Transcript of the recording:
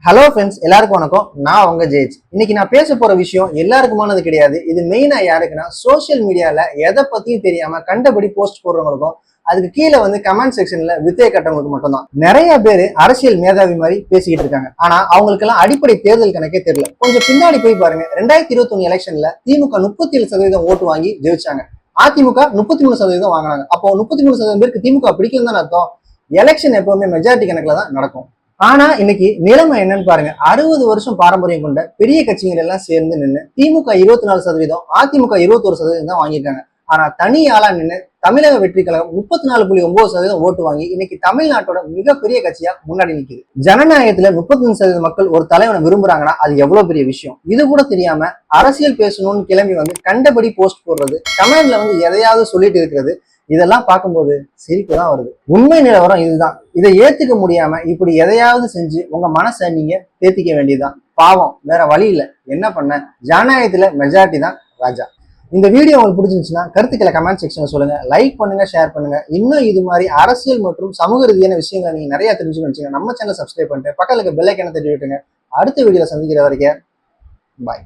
Hello friends, எல்லாருக்கும் வணக்கம். நான் உங்க ஜெயிச். இன்னைக்கு நான் பேச போற விஷயம் எல்லாருக்குமானது கிடையாது. இது மெயினா யாருக்குன்னா, சோசியல் மீடியால எதை பத்தியும் தெரியாம கண்டபடி போஸ்ட் போடுறவங்களுக்கும், அதுக்கு கீழே கமெண்ட் செக்ஷன்ல வித்தைய கட்டவங்களுக்கு மட்டும்தான். நிறைய பேர் அரசியல் மேதாவி மாதிரி பேசிக்கிட்டு இருக்காங்க. ஆனா அவங்களுக்கு எல்லாம் அடிப்படை தேர்தல் கணக்கே தெரியல. கொஞ்சம் பின்னாடி போய் பாருங்க. 2021 எலெக்ஷன்ல திமுக 37% ஓட்டு வாங்கி ஜெயிச்சாங்க. அதிமுக 33% வாங்கினாங்க. அப்போ 33% பேருக்கு திமுக பிடிக்கலன்னு தான் அர்த்தம். எலெக்ஷன் எப்பவுமே மெஜாரிட்டி கணக்குல தான் நடக்கும். ஆனா இன்னைக்கு நிலைமை என்னன்னு பாருங்க. 60 வருஷம் பாரம்பரியம் கொண்ட பெரிய கட்சிகள் எல்லாம் சேர்ந்து நின்று திமுக 24%, அதிமுக 21% தான் வாங்கியிருக்காங்க. ஆனா தனி ஆளா நின்று தமிழக வெற்றி கழகம் 34.9% ஓட்டு வாங்கி இன்னைக்கு தமிழ்நாட்டோட மிகப்பெரிய கட்சியா முன்னாடி நிக்குது. ஜனநாயகத்துல 35% மக்கள் ஒரு தலைவனை விரும்புறாங்கன்னா அது எவ்வளவு பெரிய விஷயம். இது கூட தெரியாம அரசியல் பேசணும்னு கிளம்பி கண்டபடி போஸ்ட் போடுறது, கமெண்ட்ல எதையாவது சொல்லிட்டு இருக்கிறது, இதெல்லாம் பார்க்கும்போது சிரிப்பு தான் வருது. உண்மை நிலவரம் இதுதான். இதை ஏத்துக்க முடியாம இப்படி எதையாவது செஞ்சு உங்க மனசை நீங்க தேத்திக்க வேண்டியதுதான். பாவம், வேற வழி இல்லை. என்ன பண்ண, ஜனநாயகத்துல மெஜாரிட்டி தான் ராஜா. இந்த வீடியோ உங்களுக்கு பிடிச்சிருந்துச்சுன்னா கருத்துக்களை கமெண்ட் செக்ஷன்ல சொல்லுங்க. லைக் பண்ணுங்க, ஷேர் பண்ணுங்க. இன்னும் இது மாதிரி அரசியல் மற்றும் சமூக ரீதியான விஷயங்களை நீங்க நிறைய தெரிஞ்சுக்கணும். நம்ம சேனல் சப்ஸ்கிரைப் பண்ணிட்டு பக்கத்துல பெல் ஐக்கானை தட்டி விட்டுருங்க. அடுத்த வீடியோல சந்திக்கிற வரைக்கும் பாய்.